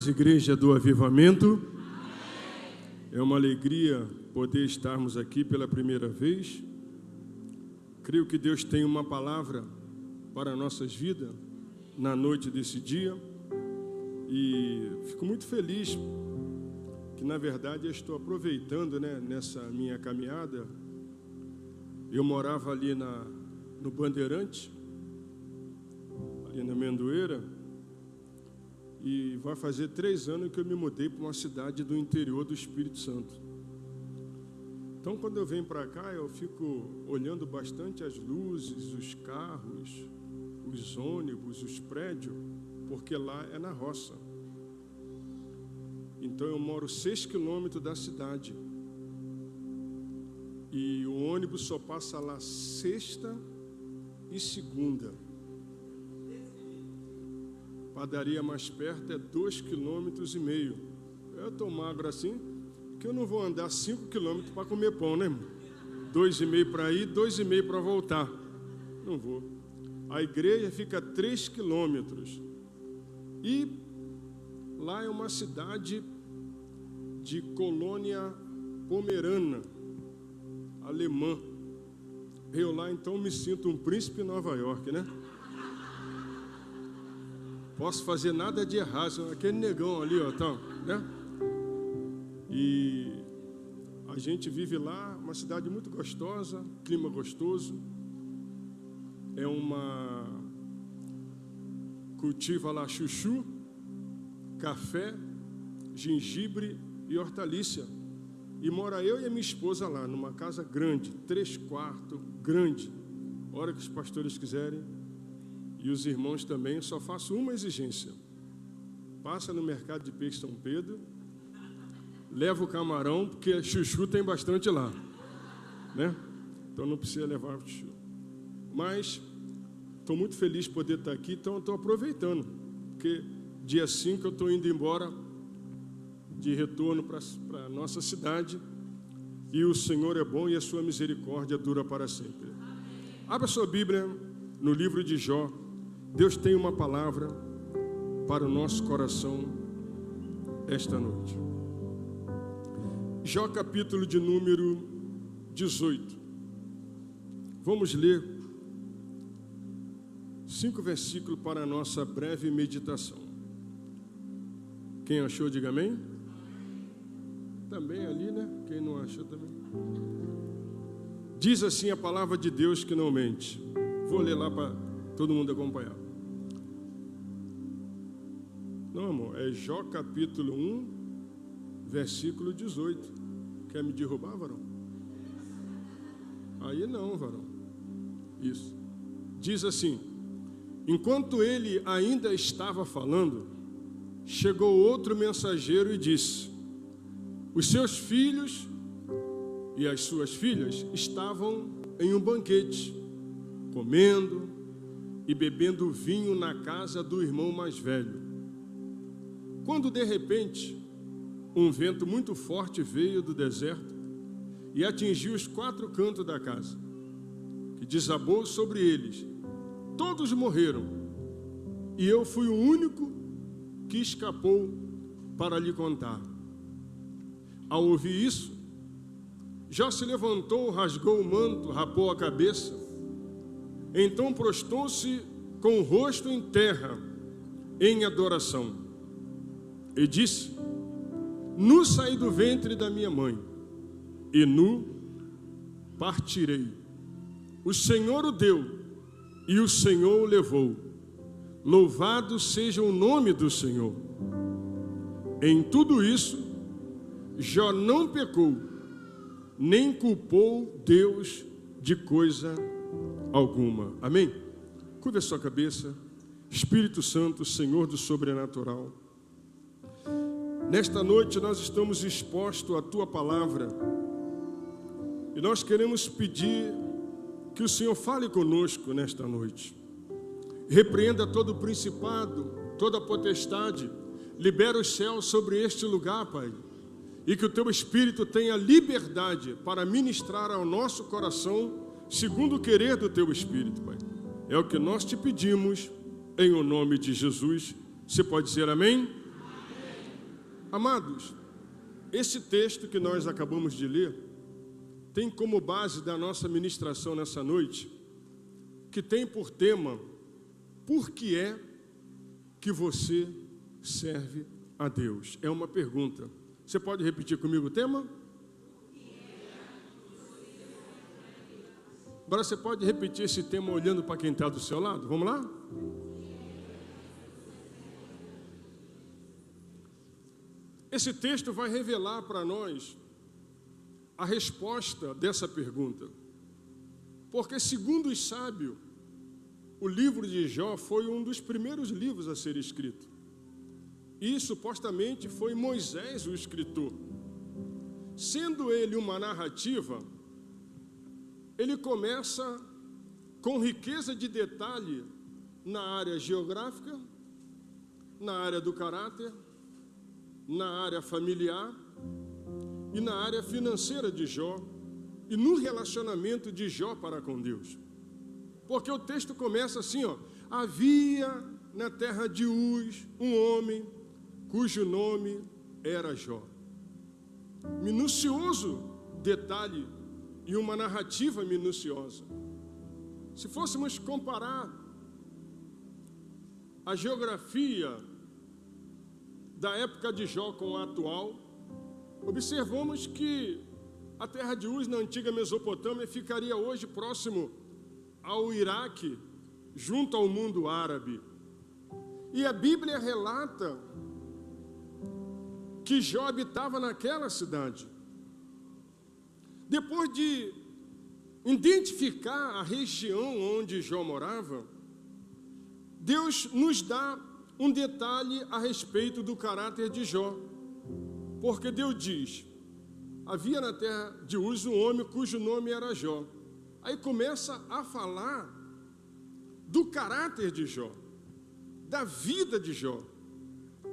paz, Igreja do Avivamento. Amém. É uma alegria poder estarmos aqui pela primeira vez. Creio que Deus tem uma palavra para nossas vidas na noite desse dia. E fico muito feliz que, na verdade, eu estou aproveitando, nessa minha caminhada. Eu morava ali no Bandeirante, ali na Mendoeira. E vai fazer 3 anos que eu me mudei para uma cidade do interior do Espírito Santo. Então, quando eu venho para cá, eu fico olhando bastante as luzes, os carros, os ônibus, os prédios, porque lá é na roça. Então, eu moro 6 quilômetros da cidade. E o ônibus só passa lá sexta e segunda. Padaria mais perto é 2,5 km. Eu estou magro assim, que eu não vou andar 5 km para comer pão, né, irmão? 2,5 para ir, 2,5 para voltar. Não vou. A igreja fica a 3 km. E lá é uma cidade de colônia pomerana, alemã. Eu lá, então, me sinto um príncipe em Nova York, né? Posso fazer nada de errado, aquele negão ali, ó, tá, né? E a gente vive lá, uma cidade muito gostosa, clima gostoso. Cultiva lá chuchu, café, gengibre e hortaliça. E mora eu e a minha esposa lá, numa casa grande, 3 quartos, grande. Hora que os pastores quiserem. E os irmãos também, só faço uma exigência. Passa no mercado de peixe São Pedro, leva o camarão, porque chuchu tem bastante lá, né? Então não precisa levar o chuchu. Mas estou muito feliz de poder estar aqui, então estou aproveitando, porque dia 5 eu estou indo embora de retorno para a nossa cidade, e o Senhor é bom e a sua misericórdia dura para sempre. Abra sua Bíblia no livro de Jó. Deus tem uma palavra para o nosso coração esta noite. Jó, capítulo de número 18. Vamos ler 5 versículos para a nossa breve meditação. Quem achou, diga amém. Também ali, né? Quem não achou também. Diz assim a palavra de Deus que não mente. Vou ler lá para todo mundo acompanhar. Não, amor, é Jó capítulo 1, versículo 18. Quer me derrubar, varão? Aí não, varão. Isso. Diz assim: enquanto ele ainda estava falando, chegou outro mensageiro e disse: os seus filhos e as suas filhas estavam em um banquete, comendo e bebendo vinho na casa do irmão mais velho. Quando de repente um vento muito forte veio do deserto e atingiu os 4 cantos da casa, que desabou sobre eles. Todos morreram, e eu fui o único que escapou para lhe contar. Ao ouvir isso, Jó se levantou, rasgou o manto, rapou a cabeça. Então prostrou-se com o rosto em terra, em adoração. E disse: nu saí do ventre da minha mãe, e nu partirei. O Senhor o deu, e o Senhor o levou. Louvado seja o nome do Senhor. Em tudo isso, Jó não pecou, nem culpou Deus de coisa alguma. Amém? Curva a sua cabeça. Espírito Santo, Senhor do sobrenatural, nesta noite nós estamos expostos à Tua palavra e nós queremos pedir que o Senhor fale conosco nesta noite. Repreenda todo o principado, toda a potestade, libera os céus sobre este lugar, Pai, e que o Teu Espírito tenha liberdade para ministrar ao nosso coração segundo o querer do Teu Espírito, Pai. É o que nós te pedimos, em o nome de Jesus. Você pode dizer amém? Amém. Amados, esse texto que nós acabamos de ler tem como base da nossa ministração nessa noite, que tem por tema: por que é que você serve a Deus? É uma pergunta. Você pode repetir comigo o tema? Agora você pode repetir esse tema olhando para quem está do seu lado? Vamos lá? Esse texto vai revelar para nós a resposta dessa pergunta. Porque, segundo os sábios, o livro de Jó foi um dos primeiros livros a ser escrito. E, supostamente, foi Moisés o escritor. Sendo ele uma narrativa, ele começa com riqueza de detalhe na área geográfica, na área do caráter, na área familiar e na área financeira de Jó e no relacionamento de Jó para com Deus. Porque o texto começa assim, ó: havia na terra de Uz um homem cujo nome era Jó. Minucioso detalhe e uma narrativa minuciosa. Se fôssemos comparar a geografia da época de Jó com a atual, observamos que a terra de Uz, na antiga Mesopotâmia, ficaria hoje próximo ao Iraque, junto ao mundo árabe. E a Bíblia relata que Jó habitava naquela cidade. Depois de identificar a região onde Jó morava, Deus nos dá um detalhe a respeito do caráter de Jó. Porque Deus diz: havia na terra de Uz um homem cujo nome era Jó. Aí começa a falar do caráter de Jó, da vida de Jó,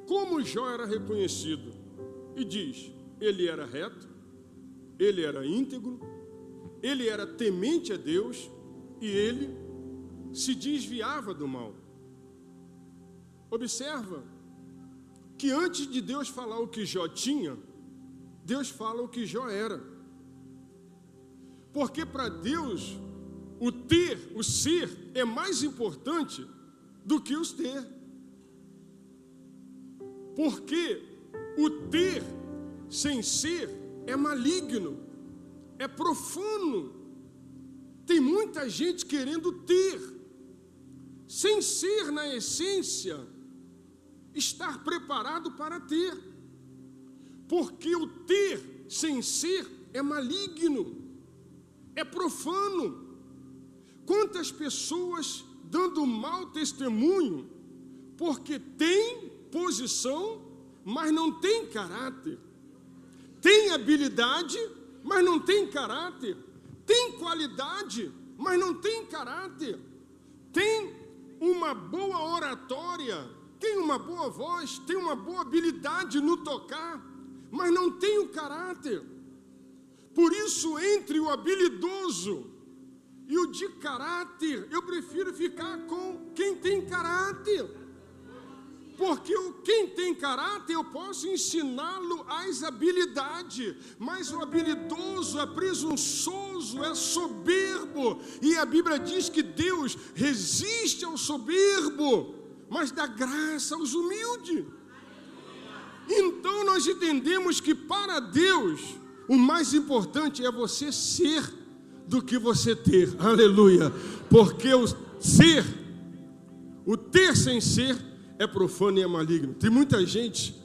como Jó era reconhecido. E diz: ele era reto, ele era íntegro, ele era temente a Deus e ele se desviava do mal. Observa que antes de Deus falar o que Jó tinha, Deus fala o que Jó era. Porque para Deus, o ter, o ser, é mais importante do que os ter. Porque o ter sem ser é maligno, é profano. Tem muita gente querendo ter, sem ser na essência, estar preparado para ter. Porque o ter sem ser é maligno, é profano. Quantas pessoas dando mau testemunho porque tem posição, mas não tem caráter. Tem habilidade, mas não tem caráter. Tem qualidade, mas não tem caráter. Tem uma boa oratória, tem uma boa voz, tem uma boa habilidade no tocar, mas não tem o caráter. Por isso, entre o habilidoso e o de caráter, eu prefiro ficar com quem tem caráter. Porque quem tem caráter, eu posso ensiná-lo as habilidades, mas o habilidoso é presunçoso, é soberbo, e a Bíblia diz que Deus resiste ao soberbo, mas dá graça aos humildes. Então nós entendemos que para Deus o mais importante é você ser do que você ter, aleluia, porque o ser, o ter sem ser é profano e é maligno. Tem muita gente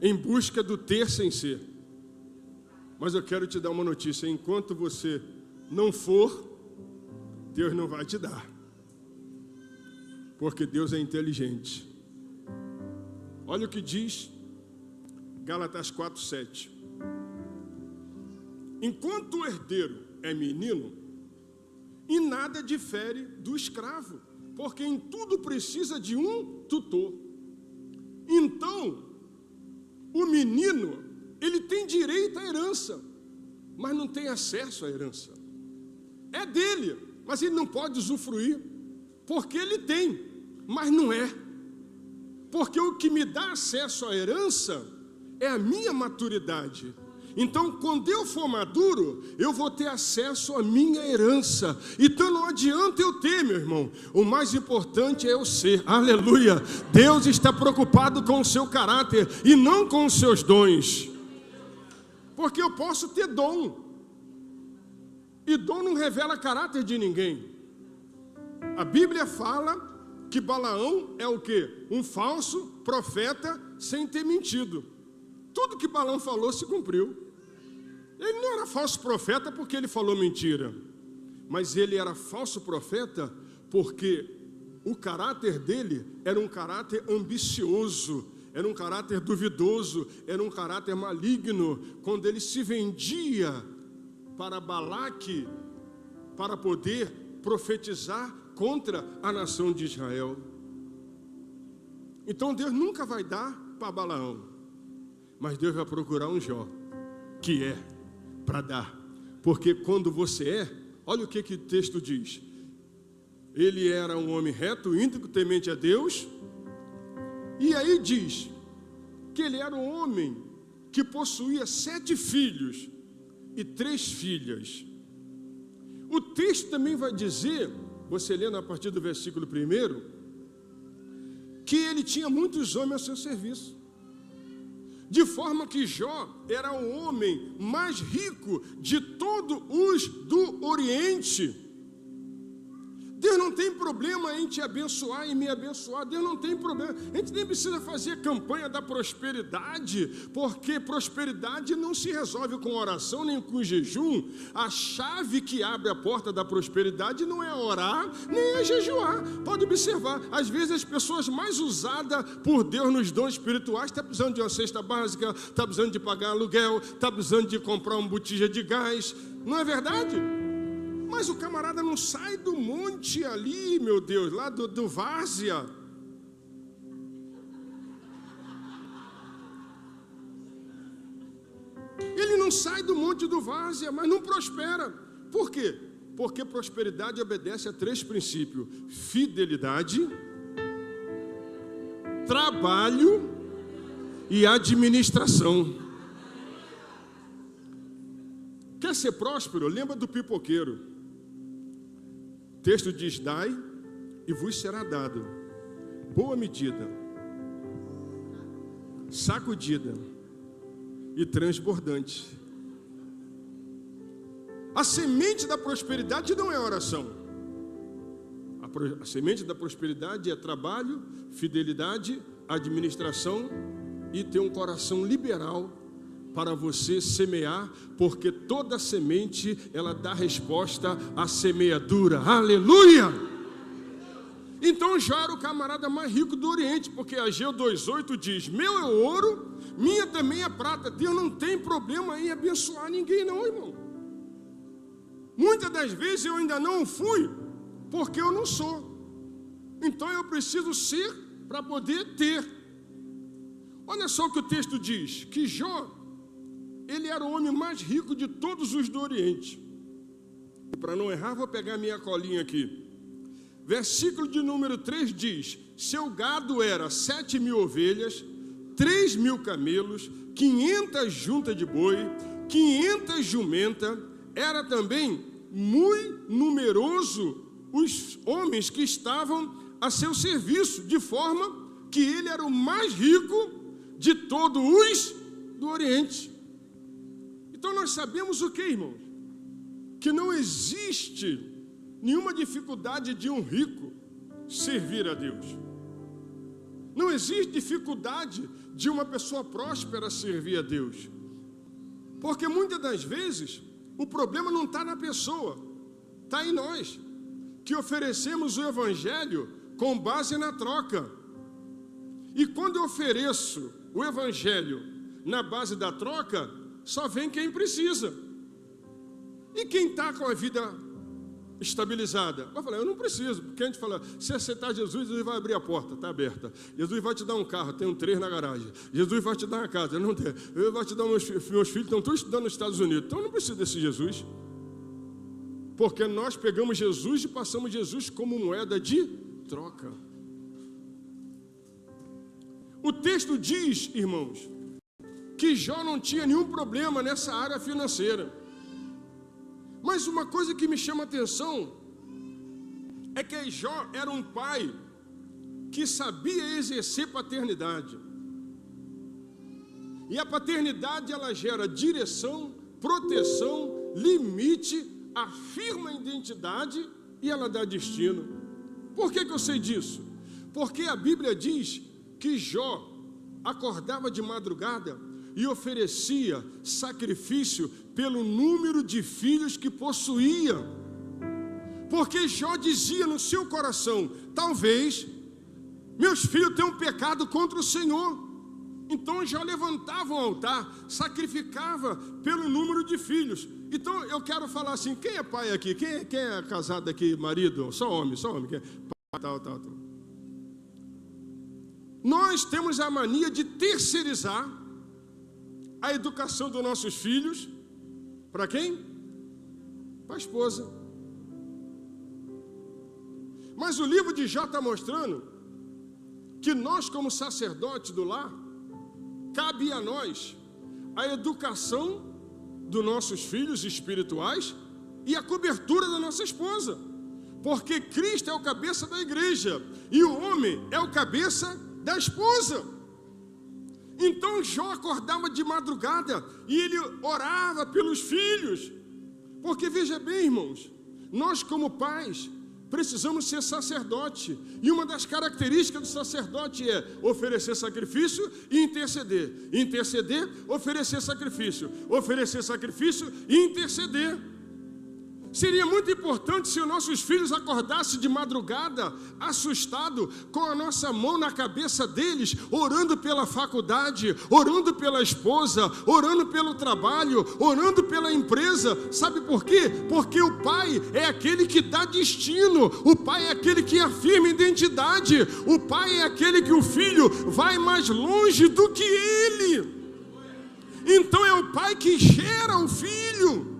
em busca do ter sem ser, mas eu quero te dar uma notícia: enquanto você não for, Deus não vai te dar, porque Deus é inteligente. Olha o que diz Gálatas 4:7. Enquanto o herdeiro é menino, em nada difere do escravo, porque em tudo precisa de um tutor. Então, o menino, ele tem direito à herança, mas não tem acesso à herança. É dele, mas ele não pode usufruir, porque ele tem, mas não é. Porque o que me dá acesso à herança é a minha maturidade. Então, quando eu for maduro, eu vou ter acesso à minha herança. Então, não adianta eu ter, meu irmão. O mais importante é eu ser. Aleluia! Deus está preocupado com o seu caráter e não com os seus dons. Porque eu posso ter dom. E dom não revela caráter de ninguém. A Bíblia fala que Balaão é o quê? Um falso profeta sem ter mentido. Tudo que Balaão falou se cumpriu. Ele não era falso profeta porque ele falou mentira, mas ele era falso profeta porque o caráter dele era um caráter ambicioso, era um caráter duvidoso, era um caráter maligno, quando ele se vendia para Balaque para poder profetizar contra a nação de Israel. Então Deus nunca vai dar para Balaão, mas Deus vai procurar um Jó, que é para dar, porque quando você é, olha o que o texto diz, ele era um homem reto, íntegro, temente a Deus, e aí diz que ele era um homem que possuía 7 filhos e 3 filhas. O texto também vai dizer, você lendo a partir do versículo 1, que ele tinha muitos homens ao seu serviço. De forma que Jó era o homem mais rico de todos os do Oriente. Deus não tem problema em te abençoar e me abençoar. Deus não tem problema. A gente nem precisa fazer campanha da prosperidade, porque prosperidade não se resolve com oração nem com jejum. A chave que abre a porta da prosperidade não é orar, nem é jejuar. Pode observar, às vezes as pessoas mais usadas por Deus nos dons espirituais estão precisando de uma cesta básica, estão precisando de pagar aluguel, estão precisando de comprar uma botija de gás. Não é verdade? Mas o camarada não sai do monte ali, meu Deus, lá do Várzea. Ele não sai do monte do Várzea, mas não prospera. Por quê? Porque prosperidade obedece a 3 princípios: fidelidade, trabalho e administração. Quer ser próspero? Lembra do pipoqueiro. O texto diz: dai e vos será dado, boa medida, sacudida e transbordante. A semente da prosperidade não é oração. A semente da prosperidade é trabalho, fidelidade, administração e ter um coração liberal para você semear, porque toda semente, ela dá resposta à semeadura. Aleluia! Então Jó era o camarada mais rico do Oriente, porque Ageu 2,8 diz: meu é o ouro, minha também é prata. Deus não tem problema em abençoar ninguém não, irmão. Muitas das vezes eu ainda não fui, porque eu não sou. Então eu preciso ser para poder ter. Olha só o que o texto diz, que Jó, ele era o homem mais rico de todos os do Oriente. Para não errar, vou pegar minha colinha aqui. Versículo de número 3 diz: seu gado era 7.000 ovelhas, 3.000 camelos, 500 juntas de boi, 500 jumentas. Era também muito numeroso os homens que estavam a seu serviço, de forma que ele era o mais rico de todos os do Oriente. Então nós sabemos o que, irmãos? Que não existe nenhuma dificuldade de um rico servir a Deus. Não existe dificuldade de uma pessoa próspera servir a Deus. Porque muitas das vezes o problema não está na pessoa, está em nós, que oferecemos o Evangelho com base na troca. E quando eu ofereço o Evangelho na base da troca, só vem quem precisa. E quem está com a vida estabilizada vai falar: eu não preciso. Porque a gente fala: se aceitar Jesus, Jesus vai abrir a porta, está aberta. Jesus vai te dar um carro, tenho 3 na garagem. Jesus vai te dar uma casa, eu não tenho. Ele vai te dar meus filhos estão todos estudando nos Estados Unidos. Então eu não preciso desse Jesus. Porque nós pegamos Jesus e passamos Jesus como moeda de troca. O texto diz, irmãos, que Jó não tinha nenhum problema nessa área financeira. Mas uma coisa que me chama a atenção é que Jó era um pai que sabia exercer paternidade. E a paternidade, ela gera direção, proteção, limite, afirma a identidade e ela dá destino. Por que eu sei disso? Porque a Bíblia diz que Jó acordava de madrugada e oferecia sacrifício pelo número de filhos que possuía. Porque Jó dizia no seu coração: talvez meus filhos tenham pecado contra o Senhor. Então Jó levantava um altar, sacrificava pelo número de filhos. Então eu quero falar assim: quem é pai aqui? Quem é casado aqui, marido? Só homem. Quem é? Tal. Nós temos a mania de terceirizar a educação dos nossos filhos. Para quem? Para a esposa. Mas o livro de Jó está mostrando que nós, como sacerdotes do lar, cabe a nós a educação dos nossos filhos espirituais e a cobertura da nossa esposa. Porque Cristo é o cabeça da igreja e o homem é o cabeça da esposa. Então Jó acordava de madrugada e ele orava pelos filhos. Porque veja bem, irmãos, nós como pais precisamos ser sacerdote. E uma das características do sacerdote é oferecer sacrifício e interceder. Interceder, oferecer sacrifício. Oferecer sacrifício e interceder. Seria muito importante se os nossos filhos acordassem de madrugada, assustados, com a nossa mão na cabeça deles, orando pela faculdade, orando pela esposa, orando pelo trabalho, orando pela empresa. Sabe por quê? Porque o pai é aquele que dá destino, o pai é aquele que afirma identidade, o pai é aquele que o filho vai mais longe do que ele. Então é o pai que gera o filho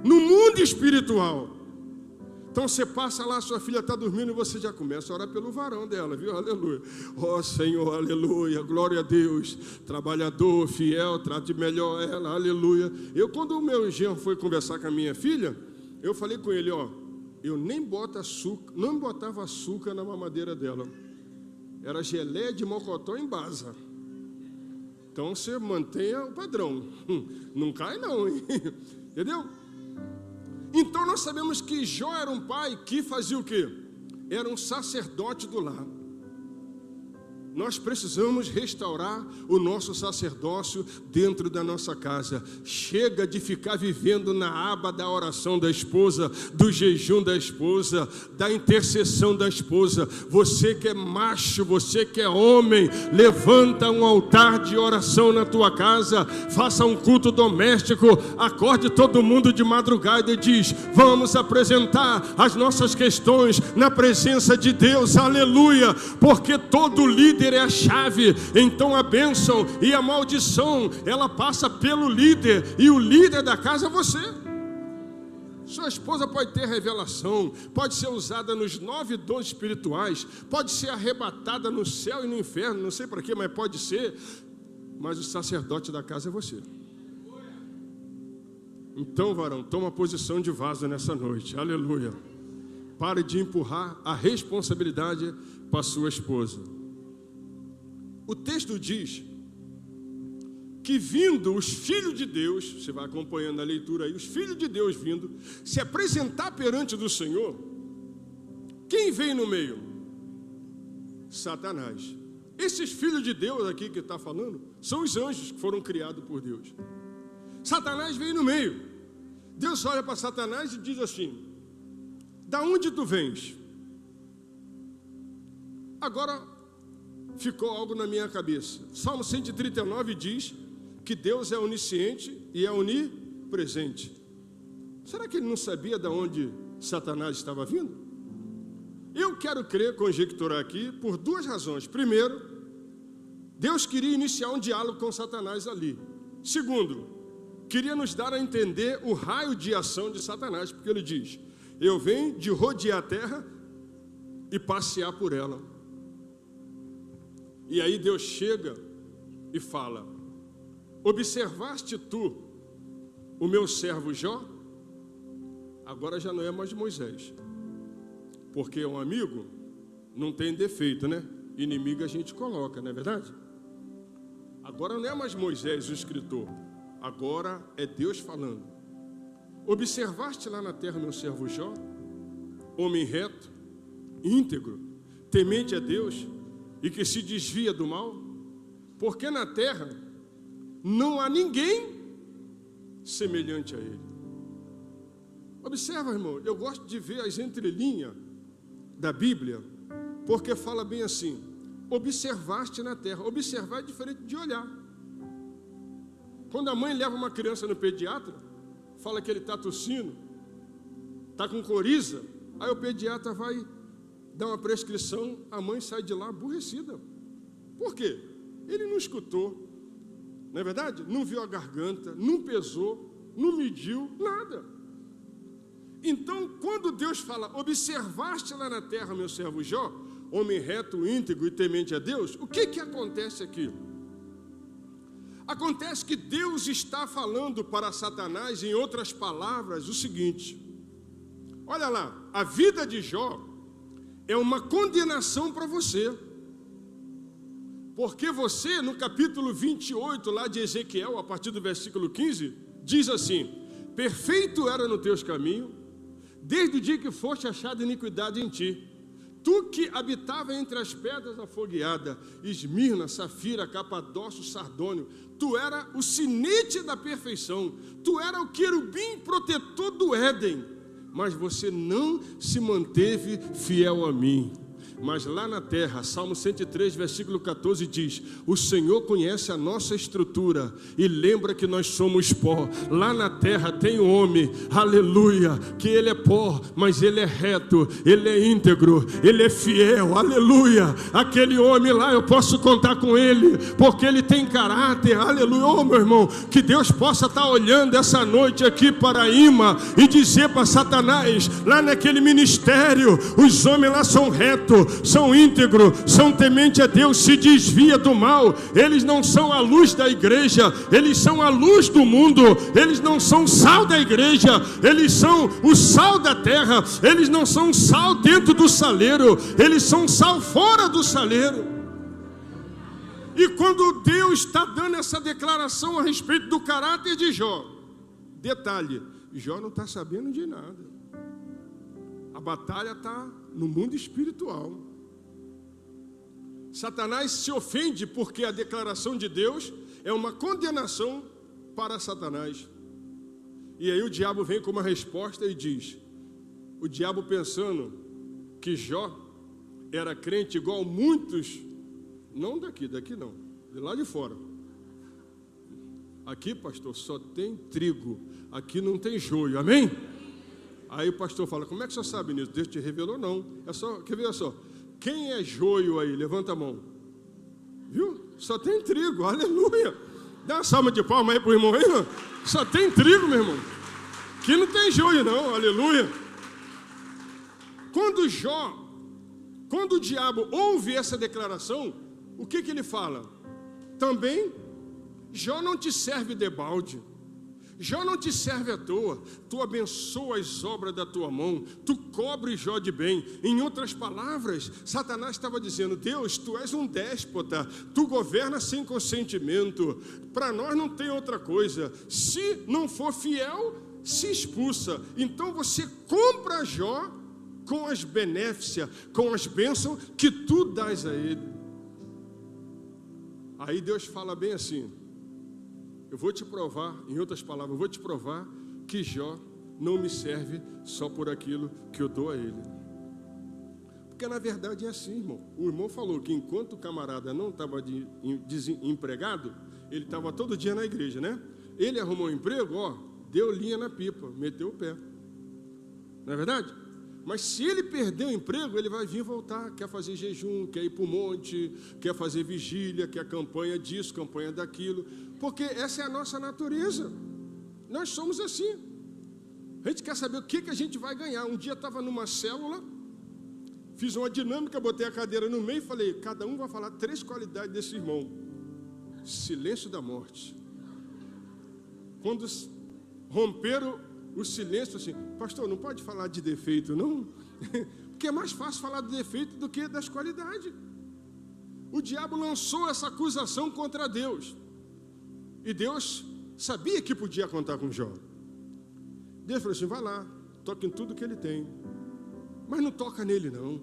no mundo espiritual. Então você passa lá, sua filha está dormindo e você já começa a orar pelo varão dela, viu? Aleluia. Ó Senhor, aleluia, glória a Deus. Trabalhador, fiel, trate melhor ela, aleluia. Quando o meu genro foi conversar com a minha filha, eu falei com ele: ó, eu nem boto açúcar, não botava açúcar na mamadeira dela. Era geleia de mocotó em basa. Então você mantenha o padrão. Não cai não, hein? Entendeu? Então nós sabemos que Jó era um pai que fazia o quê? Era um sacerdote do lar. Nós precisamos restaurar o nosso sacerdócio dentro da nossa casa. Chega de ficar vivendo na aba da oração da esposa, do jejum da esposa, da intercessão da esposa. Você que é macho, você que é homem, levanta um altar de oração na tua casa, faça um culto doméstico, acorde todo mundo de madrugada e diz: vamos apresentar as nossas questões na presença de Deus, aleluia, porque todo líder é a chave. Então a bênção e a maldição, ela passa pelo líder, e o líder da casa é você. Sua esposa pode ter revelação, pode ser usada nos 9 dons espirituais, pode ser arrebatada no céu e no inferno, não sei para quê, mas pode ser. Mas o sacerdote da casa é você. Então, varão, toma posição de vaso nessa noite, aleluia. Pare de empurrar a responsabilidade para a sua esposa. O texto diz que vindo os filhos de Deus, você vai acompanhando a leitura aí, os filhos de Deus vindo se apresentar perante do Senhor, quem vem no meio? Satanás. Esses filhos de Deus aqui que está falando, são os anjos que foram criados por Deus. Satanás vem no meio. Deus olha para Satanás e diz assim: da onde tu vens? Agora ficou algo na minha cabeça. Salmo 139 diz que Deus é onisciente e é onipresente. Será que ele não sabia de onde Satanás estava vindo? Eu quero crer, conjecturar aqui, por 2 razões. Primeiro, Deus queria iniciar um diálogo com Satanás ali. Segundo, queria nos dar a entender o raio de ação de Satanás, porque ele diz: eu venho de rodear a terra e passear por ela. E aí Deus chega e fala: observaste tu o meu servo Jó? Agora já não é mais Moisés, porque um amigo não tem defeito, né? Inimigo a gente coloca, não é verdade? Agora não é mais Moisés o escritor, agora é Deus falando. Observaste lá na terra meu servo Jó, homem reto, íntegro, temente a Deus e que se desvia do mal? Porque na terra não há ninguém semelhante a ele. Observa, irmão, eu gosto de ver as entrelinhas da Bíblia, porque fala bem assim: observaste na terra. Observar é diferente de olhar. Quando a mãe leva uma criança no pediatra, fala que ele está tossindo, está com coriza, aí o pediatra vai dar uma prescrição, a mãe sai de lá aborrecida. Por quê? Ele não escutou, não é verdade? Não viu a garganta, não pesou, não mediu, nada. Então, quando Deus fala, observaste lá na terra meu servo Jó, homem reto, íntegro e temente a Deus, o que acontece aqui? Acontece que Deus está falando para Satanás, em outras palavras, o seguinte: olha lá, a vida de Jó é uma condenação para você, porque você, no capítulo 28 lá de Ezequiel, a partir do versículo 15, diz assim: perfeito era no teus caminhos, desde o dia que foste achada iniquidade em ti. Tu que habitava entre as pedras afogueadas, Esmirna, Safira, Capadócio, Sardônio, tu era o sinete da perfeição, tu era o querubim protetor do Éden, mas você não se manteve fiel a mim. Mas lá na terra, Salmo 103, versículo 14 diz: o Senhor conhece a nossa estrutura e lembra que nós somos pó. Lá na terra tem um homem, aleluia, que ele é pó, mas ele é reto, ele é íntegro, ele é fiel, aleluia. Aquele homem lá, eu posso contar com ele, porque ele tem caráter, aleluia. Oh, meu irmão, que Deus possa estar olhando essa noite aqui para Ima e dizer para Satanás, lá naquele ministério, os homens lá são retos, são íntegros, são tementes a Deus, se desvia do mal. Eles não são a luz da igreja, eles são a luz do mundo. Eles não são sal da igreja, eles são o sal da terra. Eles não são sal dentro do saleiro, eles são sal fora do saleiro. E quando Deus está dando essa declaração a respeito do caráter de Jó, detalhe, Jó não está sabendo de nada. A batalha está no mundo espiritual. Satanás se ofende porque a declaração de Deus é uma condenação para Satanás. E aí o diabo vem com uma resposta e diz, o diabo pensando que Jó era crente igual muitos, não daqui não, de lá de fora. Aqui, pastor, só tem trigo, aqui não tem joio, amém? Aí o pastor fala, como é que você sabe nisso? Deus te revelou? Não. É só, quer ver só? Quem é joio aí? Levanta a mão. Viu? Só tem trigo, aleluia. Dá uma salva de palmas aí pro irmão aí, irmão. Só tem trigo, meu irmão. Aqui não tem joio não, aleluia. Quando o diabo ouve essa declaração, o que ele fala? Também, Jó não te serve de balde. Jó não te serve à toa, tu abençoa as obras da tua mão, tu cobres Jó de bem. Em outras palavras, Satanás estava dizendo, Deus, tu és um déspota, tu governas sem consentimento, para nós não tem outra coisa, se não for fiel, se expulsa. Então você compra Jó com as benéficas, com as bênçãos que tu dás a ele. Aí Deus fala bem assim, eu vou te provar, em outras palavras, eu vou te provar que Jó não me serve só por aquilo que eu dou a ele. Porque na verdade é assim, irmão. O irmão falou que enquanto o camarada não estava desempregado, ele estava todo dia na igreja, né? Ele arrumou um emprego, deu linha na pipa, meteu o pé. Não é verdade? Mas se ele perder o emprego, ele vai vir voltar, quer fazer jejum, quer ir para o monte, quer fazer vigília, quer campanha disso, campanha daquilo, porque essa é a nossa natureza. Nós somos assim. A gente quer saber o que a gente vai ganhar. Um dia estava numa célula, fiz uma dinâmica, botei a cadeira no meio e falei, cada um vai falar 3 qualidades desse irmão. Silêncio da morte, quando romperam o silêncio, assim, pastor, não pode falar de defeito, não? Porque é mais fácil falar de defeito do que das qualidades. O diabo lançou essa acusação contra Deus. E Deus sabia que podia contar com Jó. Deus falou assim, vai lá, toca em tudo que ele tem. Mas não toca nele, não.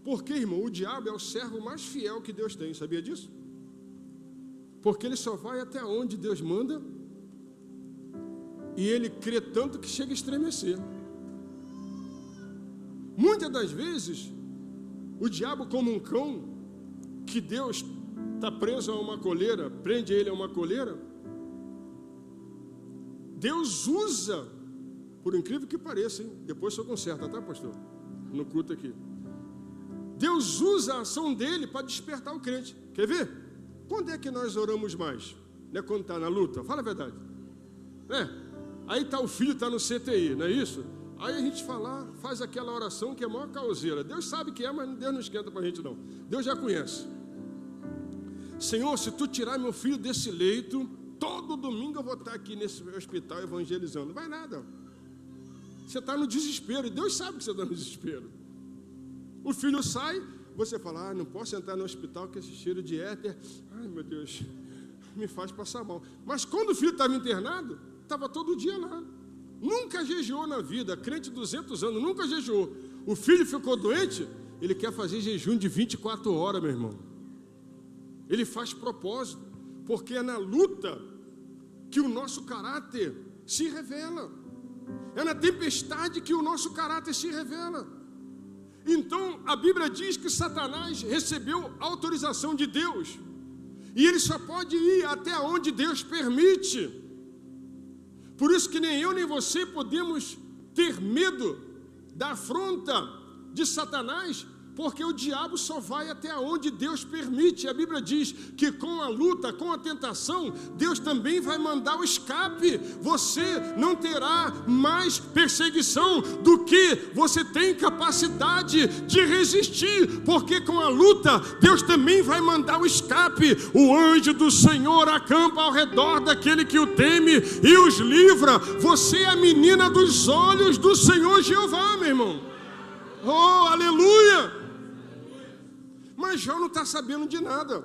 Porque, irmão, o diabo é o servo mais fiel que Deus tem, sabia disso? Porque ele só vai até onde Deus manda. E ele crê tanto que chega a estremecer. Muitas das vezes, o diabo, como um cão, que Deus está preso a uma coleira, prende ele a uma coleira, Deus usa, por incrível que pareça, hein? Depois o senhor conserta, tá, pastor? No culto aqui. Deus usa a ação dele para despertar o crente. Quer ver? Quando é que nós oramos mais? Não é quando está na luta? Fala a verdade. Aí está o filho, está no CTI, não é isso? Aí a gente faz aquela oração que é a maior causeira. Deus sabe que é, mas Deus não esquenta para a gente não. Deus já conhece. Senhor, se tu tirar meu filho desse leito, todo domingo eu vou estar aqui nesse hospital evangelizando. Não vai nada. Você está no desespero, e Deus sabe que você está no desespero. O filho sai, você fala, não posso entrar no hospital com esse cheiro de éter. Ai, meu Deus, me faz passar mal. Mas quando o filho estava internado, estava todo dia lá. Nunca jejuou na vida, crente de 200 anos, nunca jejuou. O filho ficou doente, ele quer fazer jejum de 24 horas, meu irmão. Ele faz propósito, porque é na luta que o nosso caráter se revela. É na tempestade que o nosso caráter se revela. Então, a Bíblia diz que Satanás recebeu autorização de Deus. E ele só pode ir até onde Deus permite. Por isso que nem eu nem você podemos ter medo da afronta de Satanás, porque o diabo só vai até onde Deus permite. A Bíblia diz que com a luta, com a tentação, Deus também vai mandar o escape. Você não terá mais perseguição do que você tem capacidade de resistir, porque com a luta, Deus também vai mandar o escape. O anjo do Senhor acampa ao redor daquele que o teme e os livra. Você é a menina dos olhos do Senhor Jeová, meu irmão. Oh, aleluia! Mas Jó não está sabendo de nada.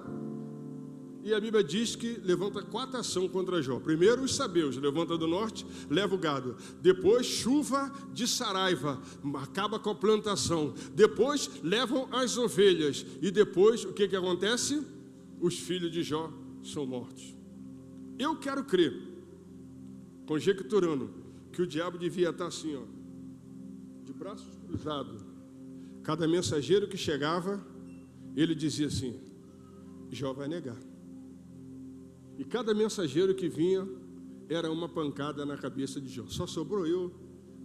E a Bíblia diz que levanta 4 ações contra Jó. Primeiro, os sabeus, levanta do norte, leva o gado. Depois, chuva de saraiva, acaba com a plantação. Depois, levam as ovelhas. E depois, o que acontece? Os filhos de Jó são mortos. Eu quero crer, conjecturando, que o diabo devia estar assim, ó, de braços cruzados. Cada mensageiro que chegava, ele dizia assim, Jó vai negar. E cada mensageiro que vinha era uma pancada na cabeça de Jó. Só sobrou eu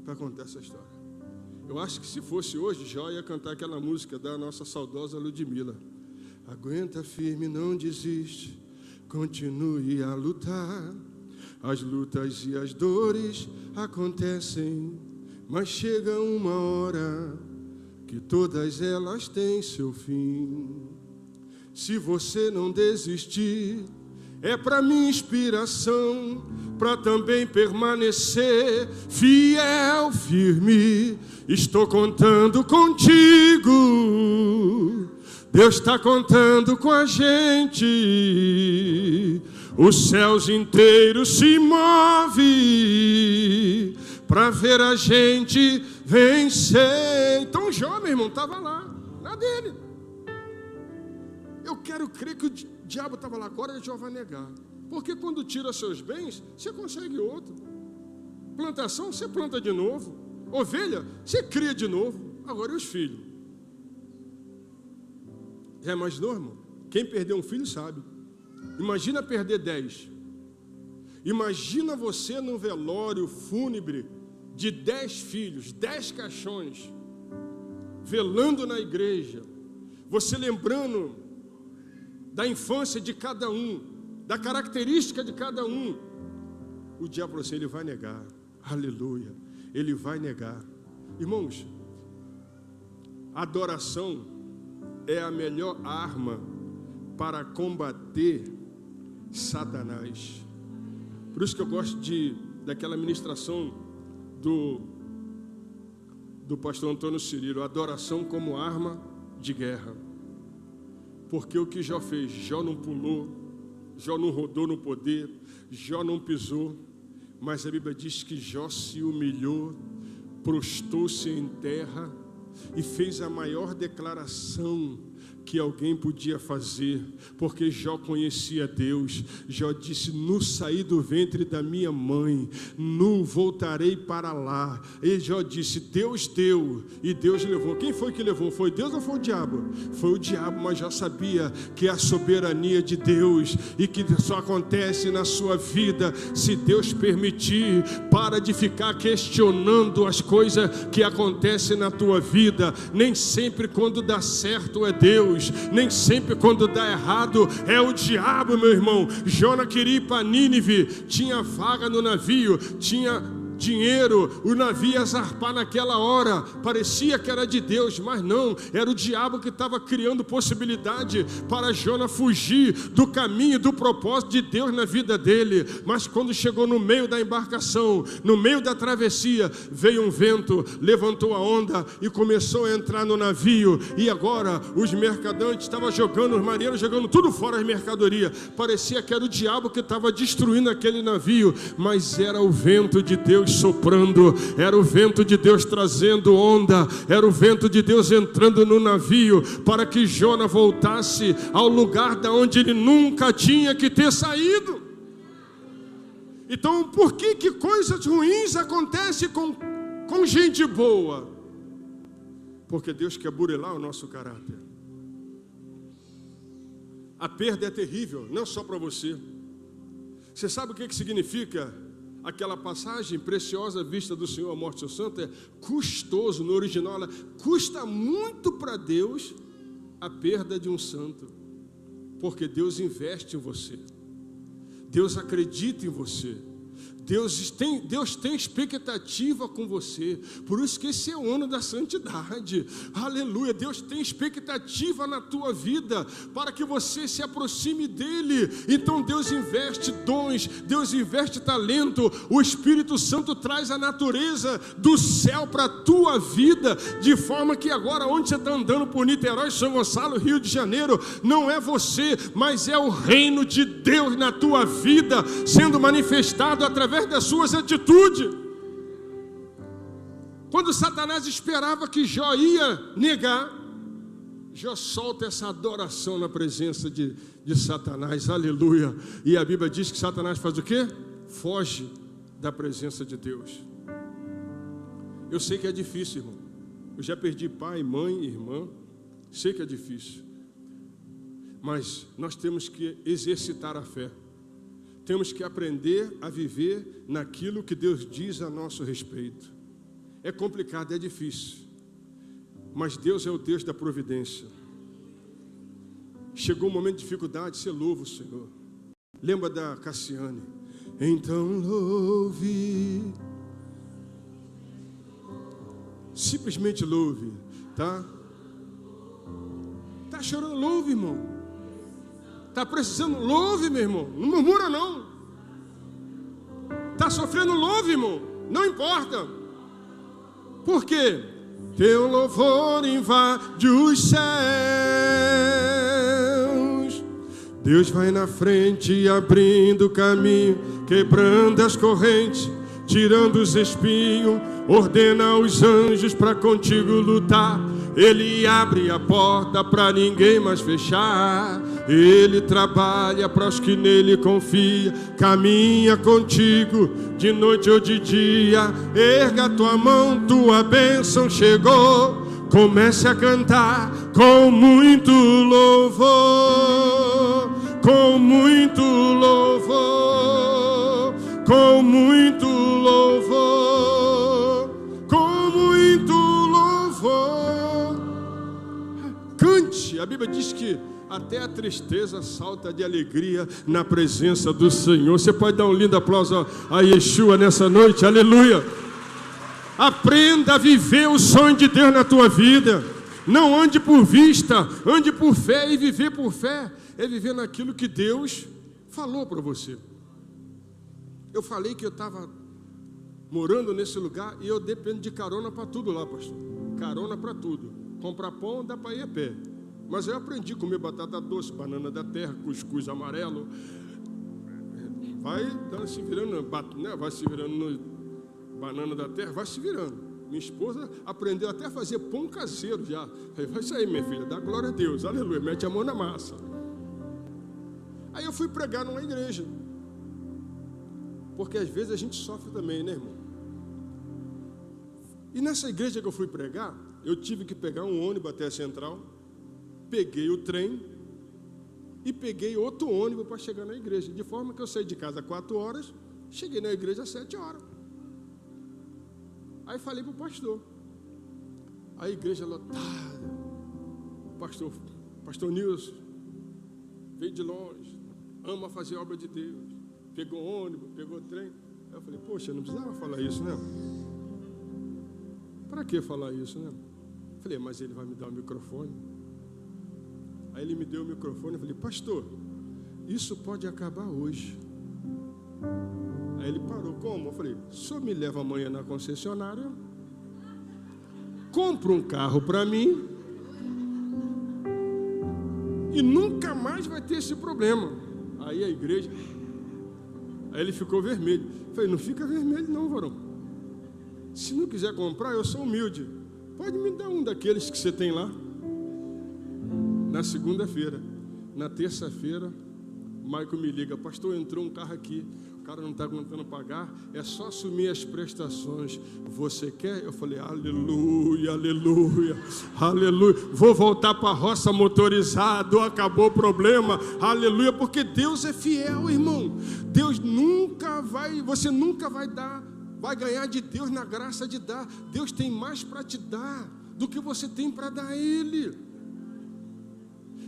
para contar essa história. Eu acho que se fosse hoje, Jó ia cantar aquela música da nossa saudosa Ludmila. Aguenta firme, não desiste, continue a lutar. As lutas e as dores acontecem, mas chega uma hora que todas elas têm seu fim. Se você não desistir, é para minha inspiração, para também permanecer fiel, firme. Estou contando contigo, Deus está contando com a gente. Os céus inteiros se movem para ver a gente vencer. Então Jó, meu irmão, estava lá, na dele. Eu quero crer que o diabo estava lá, agora Jó vai negar. Porque quando tira seus bens, você consegue outro. Plantação, você planta de novo. Ovelha, você cria de novo. Agora e os filhos? Já imaginou, irmão? Quem perdeu um filho sabe. Imagina perder 10. Imagina você num velório fúnebre de 10 filhos, 10 caixões, velando na igreja, você lembrando da infância de cada um, da característica de cada um. O diabo falou assim, ele vai negar, aleluia, ele vai negar. Irmãos, a adoração é a melhor arma para combater Satanás. Por isso que eu gosto daquela ministração do pastor Antônio Cirilo, adoração como arma de guerra. Porque o que Jó fez, Jó não pulou, Jó não rodou no poder, Jó não pisou, mas a Bíblia diz que Jó se humilhou, prostrou-se em terra e fez a maior declaração que alguém podia fazer, porque Jó conhecia Deus. Jó disse: nu saí do ventre da minha mãe, nu voltarei para lá. E Jó disse: Deus deu e Deus levou. Quem foi que levou? Foi Deus ou foi o diabo? Foi o diabo, mas Jó sabia que a soberania de Deus e que só acontece na sua vida se Deus permitir. Para de ficar questionando as coisas que acontecem na tua vida. Nem sempre quando dá certo é Deus, nem sempre quando dá errado é o diabo, meu irmão. Jona queria ir para Nínive, tinha vaga no navio, tinha dinheiro, o navio ia zarpar naquela hora, parecia que era de Deus, mas não, era o diabo que estava criando possibilidade para Jona fugir do caminho, do propósito de Deus na vida dele. Mas quando chegou no meio da embarcação, no meio da travessia, veio um vento, levantou a onda e começou a entrar no navio, e agora os mercadantes estavam jogando, os marinheiros jogando tudo fora as mercadorias, parecia que era o diabo que estava destruindo aquele navio, mas era o vento de Deus soprando, era o vento de Deus trazendo onda, era o vento de Deus entrando no navio, para que Jona voltasse ao lugar da onde ele nunca tinha que ter saído. Então, por que coisas ruins acontecem com gente boa? Porque Deus quer burelar o nosso caráter. A perda é terrível, não só para você. Você sabe o que significa aquela passagem preciosa vista do Senhor, a morte do seu santo? É custoso, no original ela custa muito para Deus a perda de um santo, porque Deus investe em você, Deus acredita em você, Deus tem expectativa com você. Por isso que esse é o ano da santidade. Aleluia. Deus tem expectativa na tua vida para que você se aproxime dele. Então Deus investe dons, Deus investe talento. O Espírito Santo traz a natureza do céu para a tua vida, de forma que agora onde você está andando por Niterói, São Gonçalo, Rio de Janeiro, não é você, mas é o reino de Deus na tua vida sendo manifestado através das suas atitudes. Quando Satanás esperava que Jó ia negar, Jó solta essa adoração na presença de Satanás, aleluia. E a Bíblia diz que Satanás faz o quê? Foge da presença de Deus. Eu sei que é difícil, irmão. Eu já perdi pai, mãe, irmã. Sei que é difícil, mas nós temos que exercitar a fé. Temos que aprender a viver naquilo que Deus diz a nosso respeito. É complicado, é difícil, mas Deus é o Deus da providência. Chegou um momento de dificuldade, você louva o Senhor. Lembra da Cassiane? Então louve. Simplesmente louve, tá? Tá chorando, louve, irmão. Está precisando, louve, meu irmão. Não murmura, não. Está sofrendo, louve, irmão. Não importa. Por quê? Teu louvor invade os céus. Deus vai na frente, abrindo o caminho, quebrando as correntes, tirando os espinhos, ordena os anjos para contigo lutar. Ele abre a porta para ninguém mais fechar. Ele trabalha para os que nele confiam. Caminha contigo de noite ou de dia. Erga tua mão, tua bênção chegou. Comece a cantar com muito louvor, com muito louvor, com muito louvor, com muito louvor. Cante. A Bíblia diz que até a tristeza salta de alegria na presença do Senhor. Você pode dar um lindo aplauso a Yeshua nessa noite, aleluia. Aprenda a viver o sonho de Deus na tua vida. Não ande por vista, ande por fé. E viver por fé é viver naquilo que Deus falou para você. Eu falei que eu estava morando nesse lugar e eu dependo de carona para tudo lá, pastor. Carona para tudo. Comprar pão dá para ir a pé. Mas eu aprendi a comer batata doce, banana da terra, cuscuz amarelo. Vai se virando, né? Vai se virando no banana da terra, vai se virando. Minha esposa aprendeu até a fazer pão caseiro já. Vai sair, minha filha, dá glória a Deus, aleluia, mete a mão na massa. Aí eu fui pregar numa igreja. Porque às vezes a gente sofre também, né, irmão? E nessa igreja que eu fui pregar, eu tive que pegar um ônibus até a central, peguei o trem e peguei outro ônibus para chegar na igreja. De forma que eu saí de casa às 4 horas, cheguei na igreja às 7 horas. Aí falei para o pastor. A igreja lotada. Pastor Nilson, veio de longe, ama fazer obra de Deus. Pegou ônibus, pegou trem. Aí eu falei, poxa, não precisava falar isso, né? Para que falar isso, né? Falei, mas ele vai me dar o microfone. Aí ele me deu o microfone. Eu falei, pastor, isso pode acabar hoje. Aí ele parou, como? Eu falei, o senhor me leva amanhã na concessionária, compra um carro para mim e nunca mais vai ter esse problema. Aí a igreja... Aí ele ficou vermelho. Eu falei, não fica vermelho não, varão. Se não quiser comprar, eu sou humilde. Pode me dar um daqueles que você tem lá. Na segunda-feira. Na terça-feira, Michael me liga, pastor, entrou um carro aqui. O cara não está aguentando pagar, é só assumir as prestações. Você quer? Eu falei, aleluia, aleluia, aleluia. Vou voltar para a roça motorizado, acabou o problema, aleluia, porque Deus é fiel, irmão. Deus nunca vai, você nunca vai ganhar de Deus na graça de dar. Deus tem mais para te dar do que você tem para dar a Ele.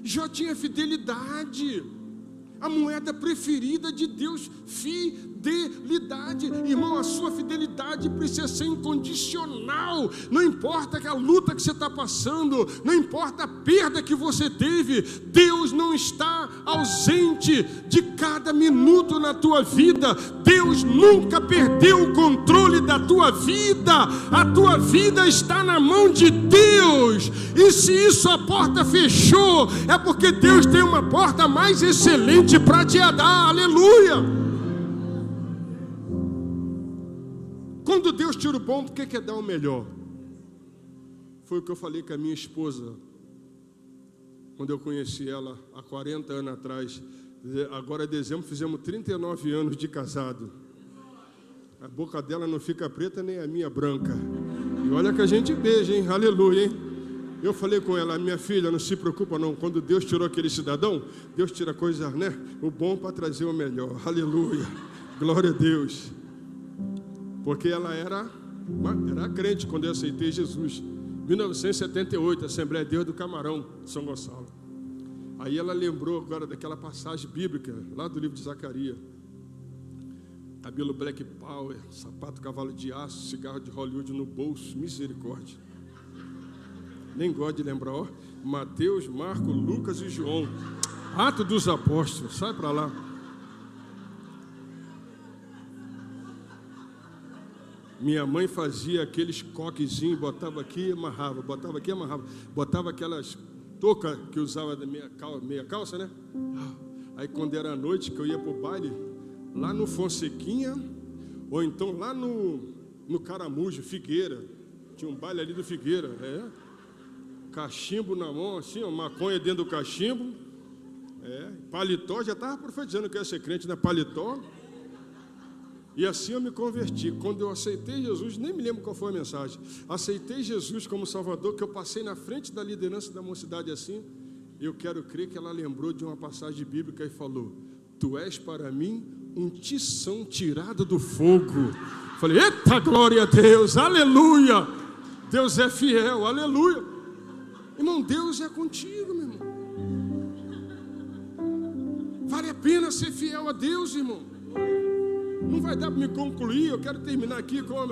Jó tinha fidelidade. A moeda preferida de Deus, fidelidade. Irmão, a sua fidelidade precisa ser incondicional. Não importa a luta que você está passando, não importa a perda que você teve, Deus não está ausente de cada minuto na tua vida. Deus nunca perdeu o controle da tua vida. A tua vida está na mão de Deus. E se isso a porta fechou, é porque Deus tem uma porta mais excelente para te dar, aleluia. Quando Deus tira o bom, por que quer dar o melhor? Foi o que eu falei com a minha esposa, quando eu conheci ela há 40 anos atrás. Agora em dezembro fizemos 39 anos de casado. A boca dela não fica preta nem a minha branca. E olha que a gente beija, hein? Aleluia, hein? Eu falei com ela, minha filha, não se preocupa não, quando Deus tirou aquele cidadão, Deus tira coisa, né? O bom para trazer o melhor, aleluia, glória a Deus. Porque ela era crente quando eu aceitei Jesus, 1978, Assembleia de Deus do Camarão, São Gonçalo. Aí ela lembrou agora daquela passagem bíblica, lá do livro de Zacarias. Cabelo Black Power, sapato cavalo de aço, cigarro de Hollywood no bolso, misericórdia. Nem gosto de lembrar, ó. Mateus, Marcos, Lucas e João. Atos dos Apóstolos, sai para lá. Minha mãe fazia aqueles coquezinhos, botava aqui e amarrava, botava aqui e amarrava. Botava aquelas toucas que usava da meia calça, né? Aí quando era noite que eu ia para o baile, lá no Fonsequinha, ou então lá no Caramujo, Figueira. Tinha um baile ali do Figueira, cachimbo na mão, assim, ó, maconha dentro do cachimbo, paletó, já estava profetizando que eu ia ser crente na paletó, e assim eu me converti. Quando eu aceitei Jesus, nem me lembro qual foi a mensagem, aceitei Jesus como Salvador, que eu passei na frente da liderança da mocidade assim, eu quero crer que ela lembrou de uma passagem bíblica e falou, tu és para mim um tição tirado do fogo. Falei, eita glória a Deus, aleluia, Deus é fiel, aleluia. Irmão, Deus é contigo, meu irmão. Vale a pena ser fiel a Deus, irmão. Não vai dar para me concluir, eu quero terminar aqui com...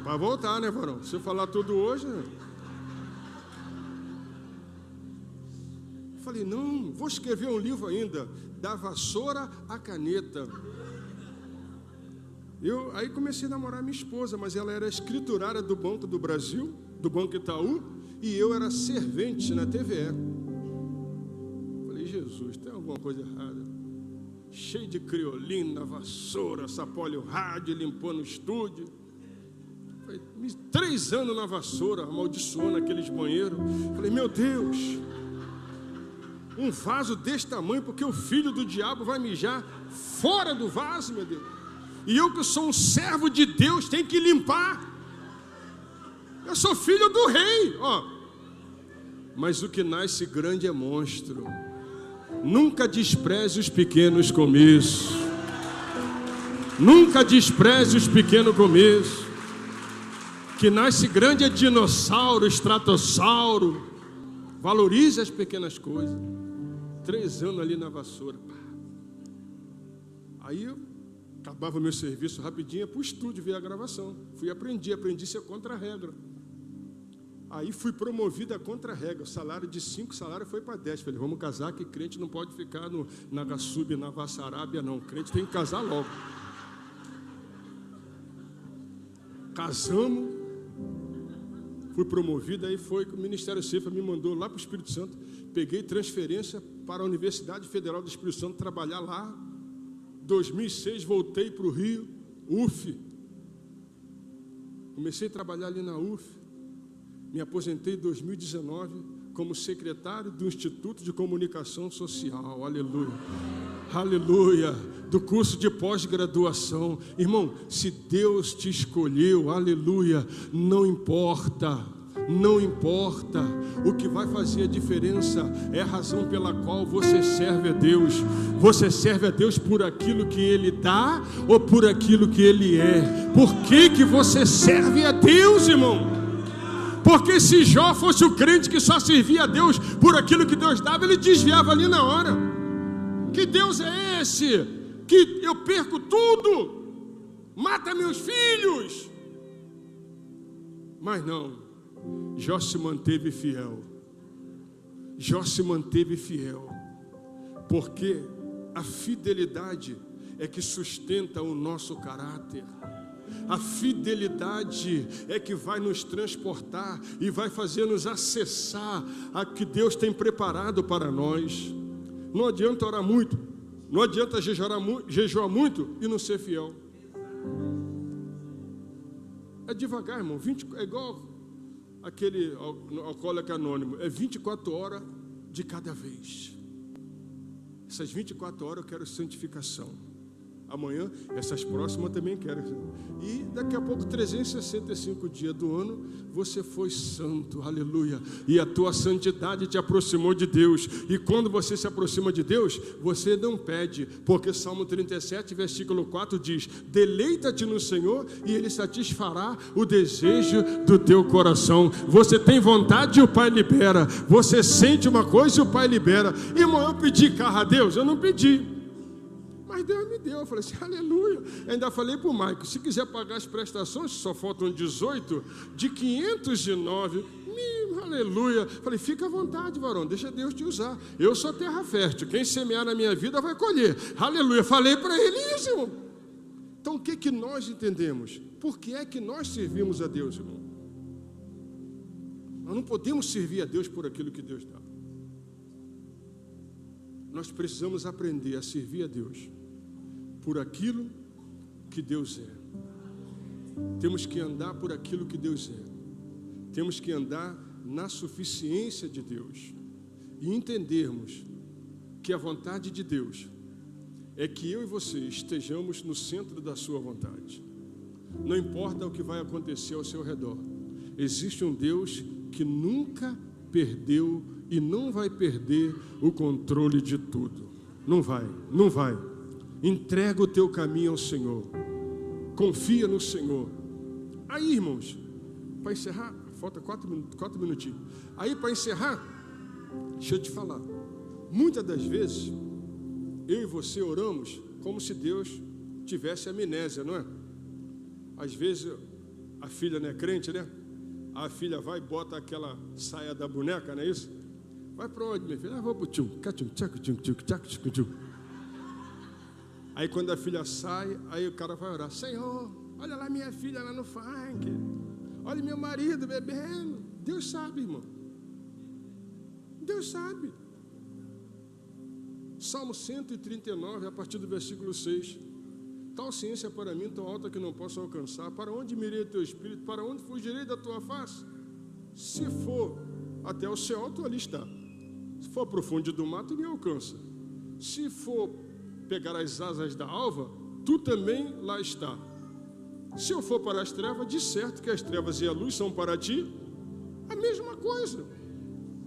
para voltar, né, varão? Se eu falar tudo hoje... falei, não, vou escrever um livro ainda, da vassoura à caneta. Aí comecei a namorar minha esposa, mas ela era escriturária do Banco do Brasil, do Banco Itaú, e eu era servente na TVE. Falei, Jesus, tem alguma coisa errada. Cheio de criolina, vassoura, sapólio rádio, limpando o estúdio. Falei, 3 anos na vassoura, amaldiçoando aqueles banheiros. Falei, meu Deus, um vaso desse tamanho, porque o filho do diabo vai mijar fora do vaso, meu Deus. E eu que sou um servo de Deus, tenho que limpar. Eu sou filho do rei, ó. Mas o que nasce grande é monstro. Nunca despreze os pequenos começos. Nunca despreze os pequenos começos. Que nasce grande é dinossauro, estratossauro. Valorize as pequenas coisas. 3 anos ali na vassoura. Aí eu acabava meu serviço rapidinho, ia para o estúdio ver a gravação. Aprendi a ser contra-regra. Aí fui promovido a contra-regra. O salário de 5, salário foi para 10. Falei, vamos casar, que crente não pode ficar na Gassub, na Vassarábia, não. Crente tem que casar logo. Casamos. Fui promovido, aí foi que o Ministério Cefa me mandou lá para o Espírito Santo. Peguei transferência para a Universidade Federal do Espírito Santo, trabalhar lá. 2006, voltei para o Rio, UF. Comecei a trabalhar ali na UF. Me aposentei em 2019 como secretário do Instituto de Comunicação Social. Aleluia. Aleluia. Do curso de pós-graduação. Irmão, se Deus te escolheu, aleluia, não importa. Não importa, o que vai fazer a diferença é a razão pela qual você serve a Deus. Você serve a Deus por aquilo que Ele dá ou por aquilo que Ele é? Por que você serve a Deus, irmão? Porque se Jó fosse o crente que só servia a Deus por aquilo que Deus dava, ele desviava ali na hora. Que Deus é esse? Que eu perco tudo, mata meus filhos. Mas não. Jó se manteve fiel. Jó se manteve fiel. Porque a fidelidade é que sustenta o nosso caráter. A fidelidade é que vai nos transportar e vai fazer nos acessar a que Deus tem preparado para nós. Não adianta orar muito, não adianta jejuar muito e não ser fiel. É devagar, irmão. É igual aquele alcoólico anônimo, é 24 horas de cada vez. Essas 24 horas eu quero santificação. Amanhã, essas próximas eu também quero. E daqui a pouco, 365 dias do ano, você foi santo, aleluia. E a tua santidade te aproximou de Deus. E quando você se aproxima de Deus, você não pede, porque Salmo 37, versículo 4 diz: deleita-te no Senhor e Ele satisfará o desejo do teu coração. Você tem vontade e o Pai libera. Você sente uma coisa e o Pai libera. Irmão, eu pedi carro a Deus? Eu não pedi. Mas Deus me deu. Eu falei assim, aleluia. Ainda falei para o Maico, se quiser pagar as prestações, só faltam 18, de 509, aleluia. Falei, fica à vontade, varão, deixa Deus te usar. Eu sou terra fértil, quem semear na minha vida vai colher. Aleluia. Falei para ele isso, irmão. Então o que nós entendemos? Por que é que nós servimos a Deus, irmão? Nós não podemos servir a Deus por aquilo que Deus dá. Nós precisamos aprender a servir a Deus por aquilo que Deus é. Temos que andar por aquilo que Deus é. Temos que andar na suficiência de Deus. E entendermos que a vontade de Deus é que eu e você estejamos no centro da sua vontade. Não importa o que vai acontecer ao seu redor. Existe um Deus que nunca perdeu e não vai perder o controle de tudo. Não vai, não vai. Entrega o teu caminho ao Senhor. Confia no Senhor. Aí, irmãos, para encerrar, falta 4 minutinhos. Aí, para encerrar, deixa eu te falar. Muitas das vezes, eu e você oramos como se Deus tivesse amnésia, não é? Às vezes, a filha não é crente, né? A filha vai e bota aquela saia da boneca, não é isso? Vai para onde, minha filha? Vou para o tchum. Aí quando a filha sai, aí o cara vai orar. Senhor, olha lá minha filha lá no funk. Olha meu marido bebendo. Deus sabe, irmão. Deus sabe. Salmo 139, a partir do versículo 6. Tal ciência para mim, tão alta que não posso alcançar. Para onde mirei o teu espírito? Para onde fugirei da tua face? Se for até o céu, tu ali está. Se for para o fundo do mar, tu me alcança. Se for pegar as asas da alva, tu também lá está. Se eu for para as trevas, de certo que as trevas e a luz são para ti a mesma coisa.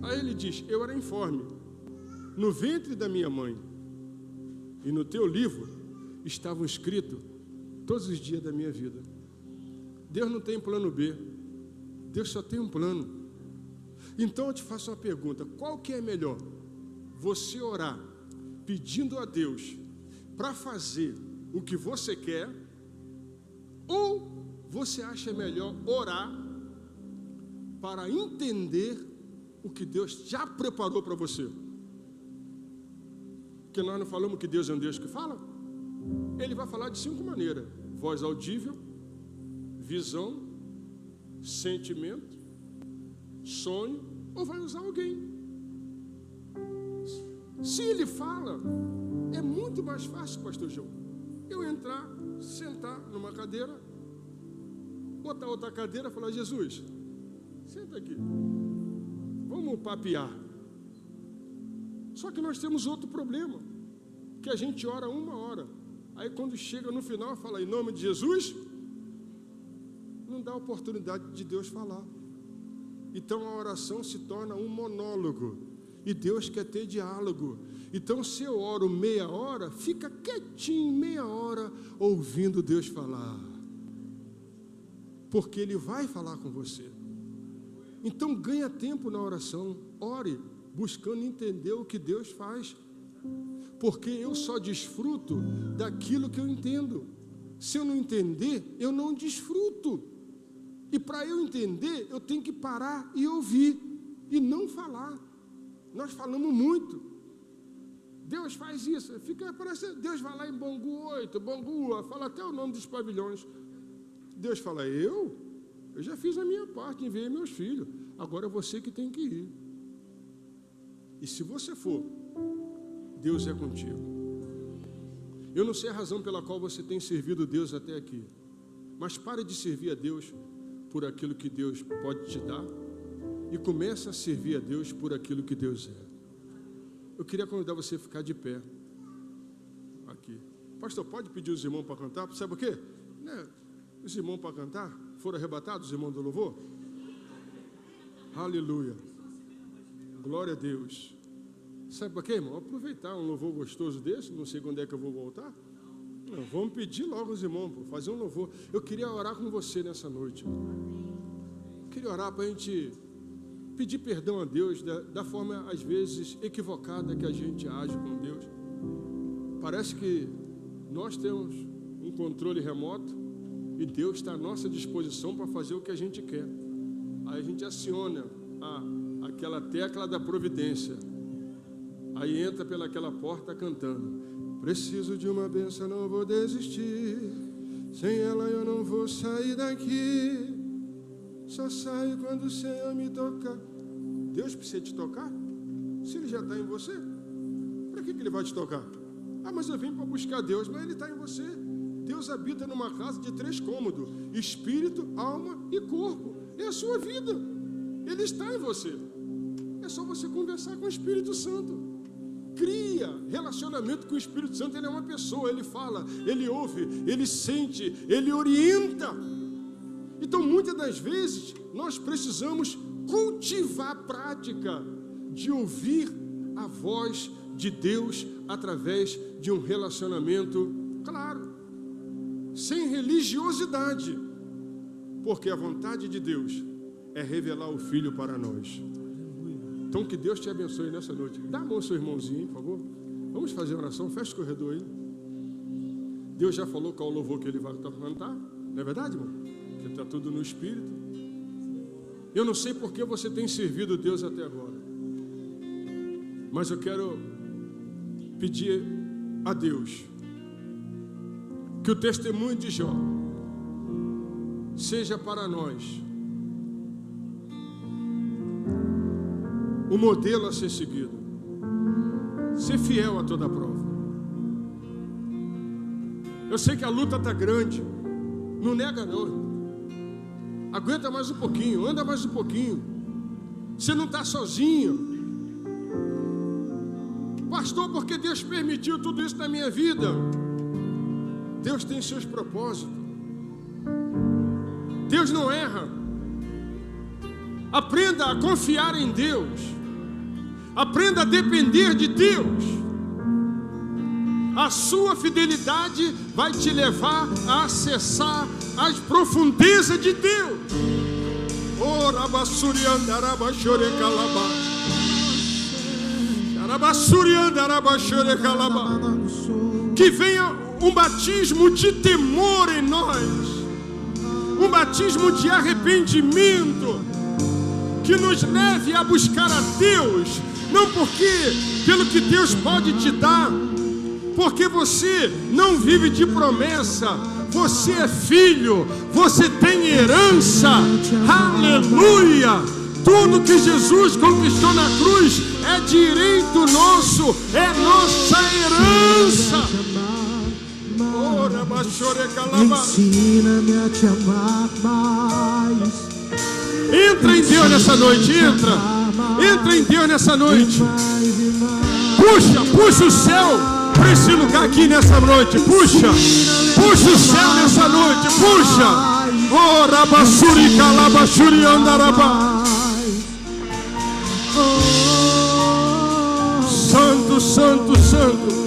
Aí ele diz, eu era informe no ventre da minha mãe, e no teu livro estavam escritos todos os dias da minha vida. Deus não tem plano B, Deus só tem um plano. Então eu te faço uma pergunta, qual que é melhor? Você orar pedindo a Deus para fazer o que você quer, ou você acha melhor orar para entender o que Deus já preparou para você? Porque nós não falamos que Deus é um Deus que fala? Ele vai falar de 5 maneiras: voz audível, visão, sentimento, sonho, ou vai usar alguém. Se ele fala, é muito mais fácil, pastor João, eu entrar, sentar numa cadeira, botar outra cadeira e falar, Jesus, senta aqui, vamos papear. Só que nós temos outro problema, que a gente ora 1 hora, aí quando chega no final, fala em nome de Jesus, não dá oportunidade de Deus falar. Então a oração se torna um monólogo, e Deus quer ter diálogo. Então se eu oro meia hora, fica quietinho meia hora, ouvindo Deus falar, porque Ele vai falar com você. Então ganha tempo na oração, ore, buscando entender o que Deus faz, porque eu só desfruto daquilo que eu entendo. Se eu não entender, eu não desfruto. E para eu entender, eu tenho que parar e ouvir, e não falar. Nós falamos muito. Deus faz isso, fica parecendo, Deus vai lá em Bangu 8, Bangu, fala até o nome dos pavilhões. Deus fala, eu já fiz a minha parte, enviei meus filhos, agora é você que tem que ir. E se você for, Deus é contigo. Eu não sei a razão pela qual você tem servido Deus até aqui, mas pare de servir a Deus por aquilo que Deus pode te dar e comece a servir a Deus por aquilo que Deus é. Eu queria convidar você a ficar de pé aqui. Pastor, pode pedir os irmãos para cantar? Sabe por quê? Os irmãos para cantar foram arrebatados, os irmãos do louvor? Aleluia. Glória a Deus. Sabe por quê, irmão? Aproveitar um louvor gostoso desse, não sei quando é que eu vou voltar. Não, vamos pedir logo os irmãos, fazer um louvor. Eu queria orar com você nessa noite. Eu queria orar para a gente pedir perdão a Deus da forma, às vezes, equivocada que a gente age com Deus. Parece que nós temos um controle remoto e Deus está à nossa disposição para fazer o que a gente quer. Aí a gente aciona aquela tecla da providência. Aí entra pelaquela porta cantando. Preciso de uma bênção, não vou desistir. Sem ela eu não vou sair daqui. Só saio quando o Senhor me tocar. Deus precisa te tocar? Se Ele já está em você, para que Ele vai te tocar? Mas eu vim para buscar Deus, mas Ele está em você. Deus habita numa casa de 3 cômodos: espírito, alma e corpo. É a sua vida. Ele está em você. É só você conversar com o Espírito Santo. Cria relacionamento com o Espírito Santo. Ele é uma pessoa, ele fala, ele ouve, ele sente, ele orienta. Então muitas das vezes nós precisamos cultivar a prática de ouvir a voz de Deus através de um relacionamento, claro, sem religiosidade, porque a vontade de Deus é revelar o Filho para nós. Então que Deus te abençoe nessa noite. Dá a mão ao seu irmãozinho, por favor. Vamos fazer oração, fecha o corredor aí. Deus já falou qual o louvor que Ele vai cantar, não é verdade, irmão? Que está tudo no Espírito. Eu não sei por que você tem servido Deus até agora. Mas eu quero pedir a Deus que o testemunho de Jó seja para nós o modelo a ser seguido. Ser fiel a toda prova. Eu sei que a luta está grande. Não nega não. Aguenta mais um pouquinho, anda mais um pouquinho. Você não está sozinho. Pastor, porque Deus permitiu tudo isso na minha vida? Deus tem seus propósitos. Deus não erra. Aprenda a confiar em Deus. Aprenda a depender de Deus. A sua fidelidade vai te levar a acessar as profundezas de Deus. Oh, rabassurianda, rabachore calabá. Rabassurianda, rabachore calabá. Que venha um batismo de temor em nós. Um batismo de arrependimento. Que nos leve a buscar a Deus. Não pelo que Deus pode te dar. Porque você não vive de promessa. Você é filho. Você tem herança. Aleluia. Tudo que Jesus conquistou na cruz é direito nosso. É nossa herança. Ensina-me a te amar mais. Entra em Deus nessa noite. Entra em Deus nessa noite. Puxa o céu para esse lugar aqui nessa noite. Puxa o céu nessa noite. Puxa. Oh, rabassuri calabashuri andarabá. Santo, santo, santo.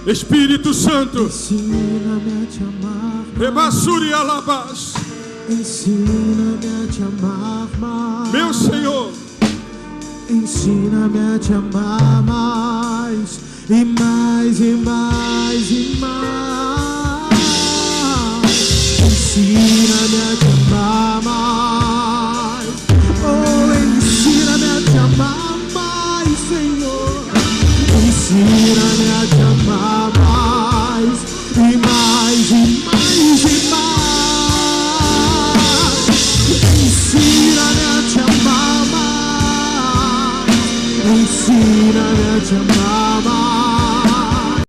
Espírito Santo. Ensina-me a te amar. Rebassuri alabás. Ensina-me a te amar mais. Meu Senhor. Ensina-me a te amar mais. E mais, e mais, e mais. Ensina-me a te amar mais. Oh, ensina-me a te amar mais, Senhor. Ensina-me a te amar mais. E mais, e mais, e mais. Ensina-me a te amar mais. Ensina-me a te amar.